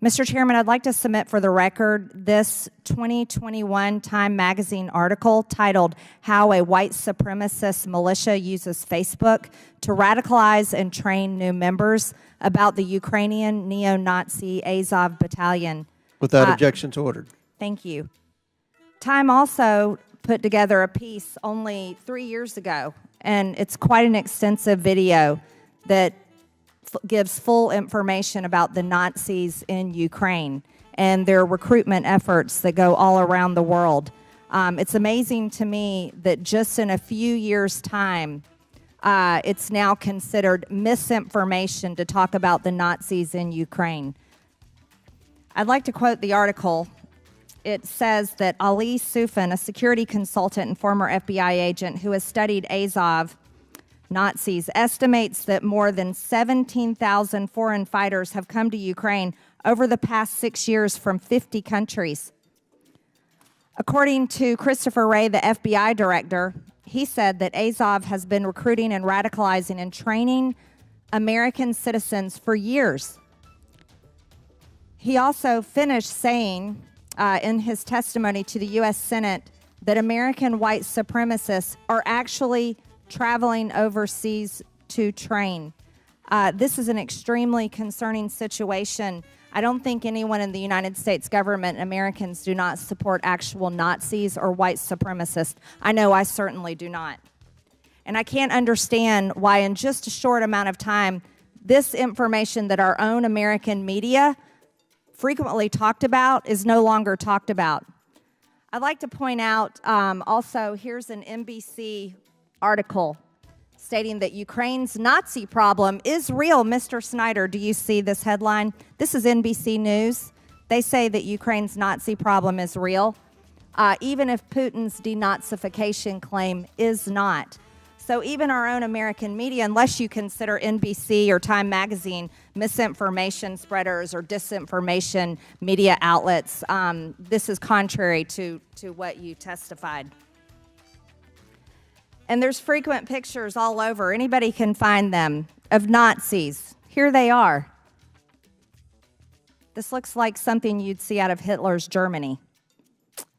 Mr. Chairman, I'd like to submit for the record this 2021 Time magazine article titled How a White Supremacist Militia Uses Facebook to Radicalize and Train New Members about the Ukrainian neo-Nazi Azov Battalion. Without objections ordered. Thank you. Time also put together a piece only 3 years ago, and it's quite an extensive video that gives full information about the Nazis in Ukraine and their recruitment efforts that go all around the world. It's amazing to me that just in a few years' time, it's now considered misinformation to talk about the Nazis in Ukraine. I'd like to quote the article. It says that Ali Sufan, a security consultant and former FBI agent who has studied Azov Nazis, estimates that more than 17,000 foreign fighters have come to Ukraine over the past 6 years from 50 countries. According to Christopher Wray, the FBI director, he said that Azov has been recruiting and radicalizing and training American citizens for years. He also finished saying in his testimony to the U.S. Senate that American white supremacists are actually traveling overseas to train. This is an extremely concerning situation. I don't think anyone in the United States government, Americans, do not support actual Nazis or white supremacists. I know I certainly do not. And I can't understand why in just a short amount of time, this information that our own American media frequently talked about is no longer talked about. I'd like to point out also, here's an NBC article stating that Ukraine's Nazi problem is real. Mr. Snyder, do you see this headline? This is NBC News. They say that Ukraine's Nazi problem is real, even if Putin's denazification claim is not. So even our own American media, unless you consider NBC or Time Magazine misinformation spreaders or disinformation media outlets, this is contrary to what you testified. And there's frequent pictures all over. Anybody can find them of Nazis. Here they are. This looks like something you'd see out of Hitler's Germany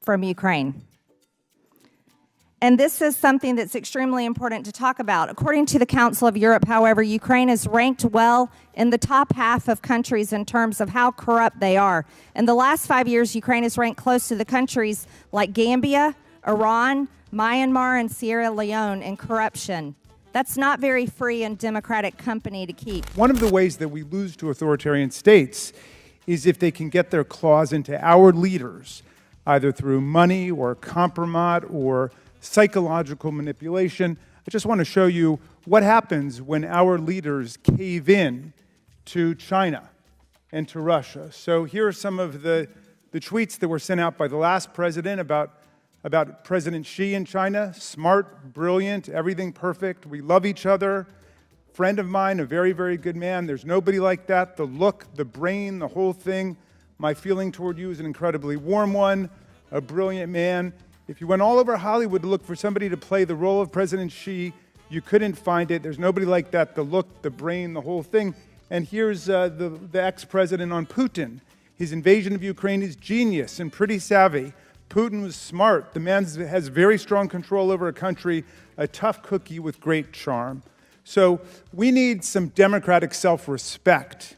from Ukraine. And this is something that's extremely important to talk about. According to the Council of Europe, however, Ukraine is ranked well in the top half of countries in terms of how corrupt they are. In the last 5 years, Ukraine is ranked close to the countries like Gambia, Iran, Myanmar, and Sierra Leone in corruption. That's not very free and democratic company to keep. One of the ways that we lose to authoritarian states is if they can get their claws into our leaders, either through money or compromise or psychological manipulation. I just want to show you what happens when our leaders cave in to China and to Russia. So here are some of the tweets that were sent out by the last president about President Xi in China. Smart, brilliant, everything perfect. We love each other. Friend of mine, a very, very good man. There's nobody like that. The look, the brain, the whole thing. My feeling toward you is an incredibly warm one, a brilliant man. If you went all over Hollywood to look for somebody to play the role of President Xi, you couldn't find it. There's nobody like that. The look, the brain, the whole thing. And here's the ex-president on Putin. His invasion of Ukraine is genius and pretty savvy. Putin was smart. The man has very strong control over a country, a tough cookie with great charm. So we need some democratic self-respect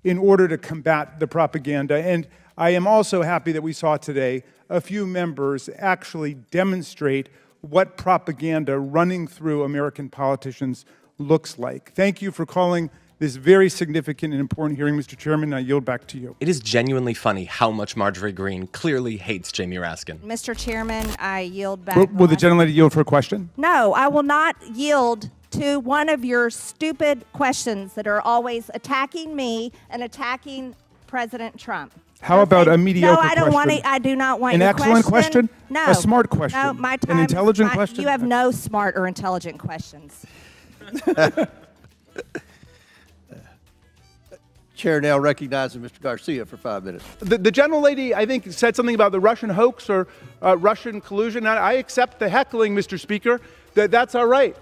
in order to combat the propaganda. And I am also happy that we saw today a few members actually demonstrate what propaganda running through American politicians looks like. Thank you for calling this very significant and important hearing, Mr. Chairman. I yield back to you. It is genuinely funny how much Marjorie Greene clearly hates Jamie Raskin. Mr. Chairman, I yield back. Will the gentlelady yield for a question? No, I will not yield to one of your stupid questions that are always attacking me and attacking President Trump. How about a mediocre question? No, I don't want it. I do not want an your excellent question. No. A smart question. No, my time. An intelligent question. You have no smart or intelligent questions. Chair now recognizes Mr. Garcia for 5 minutes. The gentlelady, I think, said something about the Russian hoax or Russian collusion. I accept the heckling, Mr. Speaker. That's all right.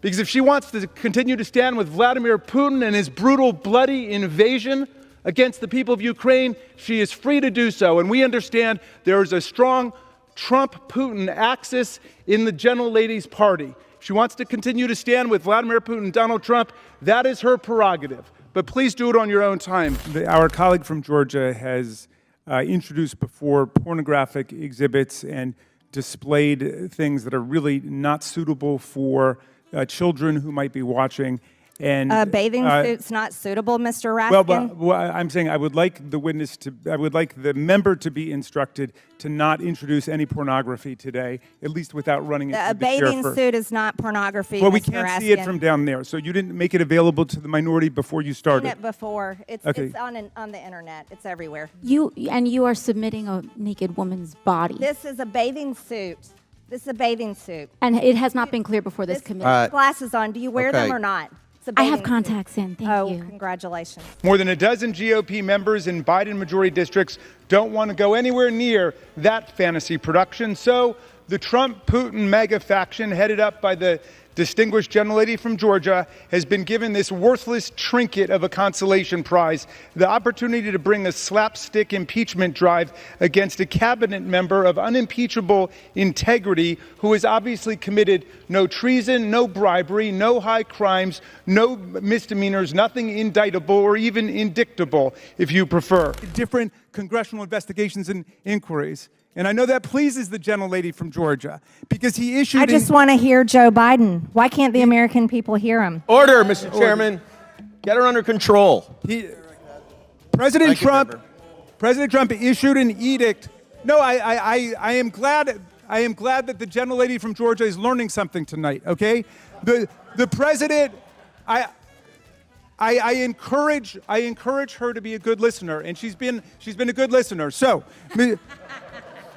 Because if she wants to continue to stand with Vladimir Putin and his brutal, bloody invasion against the people of Ukraine, she is free to do so. And we understand there is a strong Trump-Putin axis in the gentlelady's party. She wants to continue to stand with Vladimir Putin and Donald Trump. That is her prerogative. But please do it on your own time. Our colleague from Georgia has introduced before pornographic exhibits and displayed things that are really not suitable for children who might be watching. And bathing suit's not suitable, Mr. Raskin? Well, I'm saying I would like the member to be instructed to not introduce any pornography today, at least without running it through the chair bathing first. suit is not pornography, Well, we Mr. can't Raskin. see it from down there, so you didn't make it available to the minority before you started. Seen it before. It's on the internet. It's everywhere. You are submitting a naked woman's body. This is a bathing suit. This is a bathing suit. And it has not been clear before this committee. Glasses on. Do you wear them or not? It's a I have bathing contacts in. Thank suit. you. Oh, congratulations. More than a dozen GOP members in Biden majority districts don't want to go anywhere near that fantasy production. So the Trump-Putin mega faction, headed up by the distinguished gentlelady from Georgia, has been given this worthless trinket of a consolation prize, the opportunity to bring a slapstick impeachment drive against a cabinet member of unimpeachable integrity who has obviously committed no treason, no bribery, no high crimes, no misdemeanors, nothing indictable or even indictable, if you prefer. Different congressional investigations and inquiries. And I know that pleases the gentlelady from Georgia because he issued... I just want to hear Joe Biden. Why can't the American people hear him? Order, Mr. Chairman. Get her under control. President Trump issued an edict. No, I am glad that the gentlelady from Georgia is learning something tonight, okay? The president... I encourage her to be a good listener, and she's been a good listener. So...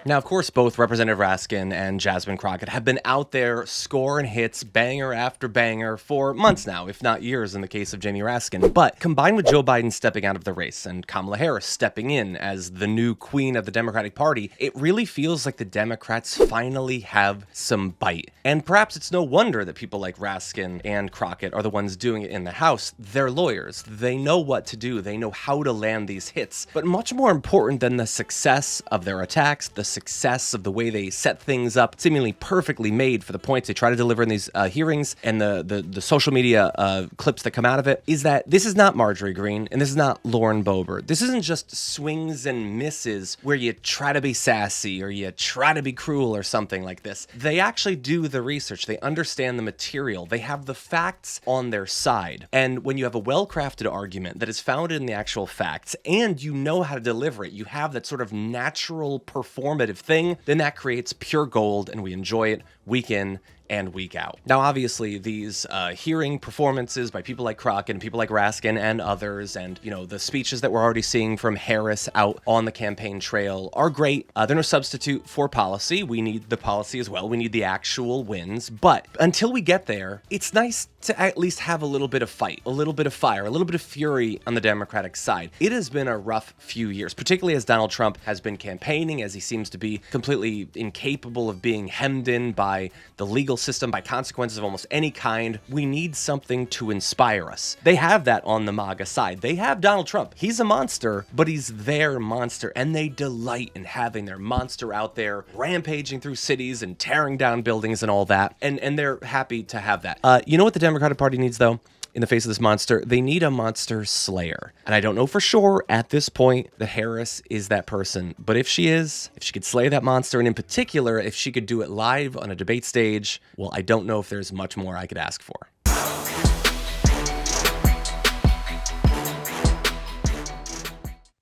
Now, of course, both Representative Raskin and Jasmine Crockett have been out there scoring hits, banger after banger, for months now, if not years in the case of Jamie Raskin. But combined with Joe Biden stepping out of the race and Kamala Harris stepping in as the new queen of the Democratic Party, it really feels like the Democrats finally have some bite. And perhaps it's no wonder that people like Raskin and Crockett are the ones doing it in the House. They're lawyers. They know what to do. They know how to land these hits. But much more important than the success of their attacks, the success of the way they set things up, seemingly perfectly made for the points they try to deliver in these hearings and the social media clips that come out of it, is that this is not Marjorie Greene and this is not Lauren Boebert. This isn't just swings and misses where you try to be sassy or you try to be cruel or something like this. They actually do the research. They understand the material. They have the facts on their side. And when you have a well-crafted argument that is founded in the actual facts and you know how to deliver it, you have that sort of natural performative thing, then that creates pure gold and we enjoy it week in and week out. Now, obviously, these hearing performances by people like Crockett and people like Raskin and others, and, you know, the speeches that we're already seeing from Harris out on the campaign trail are great. They're no substitute for policy. We need the policy as well. We need the actual wins. But until we get there, it's nice to at least have a little bit of fight, a little bit of fire, a little bit of fury on the Democratic side. It has been a rough few years, particularly as Donald Trump has been campaigning, as he seems to be completely incapable of being hemmed in by the legal system, by consequences of almost any kind. We need something to inspire us. They have that on the MAGA side. They have Donald Trump. He's a monster, but he's their monster, and they delight in having their monster out there rampaging through cities and tearing down buildings and all that, and they're happy to have that. You know what the Democratic Party needs, though? In the face of this monster, they need a monster slayer. And I don't know for sure at this point that Harris is that person. But if she is, if she could slay that monster, and in particular, if she could do it live on a debate stage, well, I don't know if there's much more I could ask for.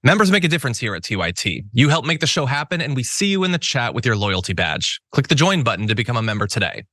Members make a difference here at TYT. You help make the show happen, and we see you in the chat with your loyalty badge. Click the join button to become a member today.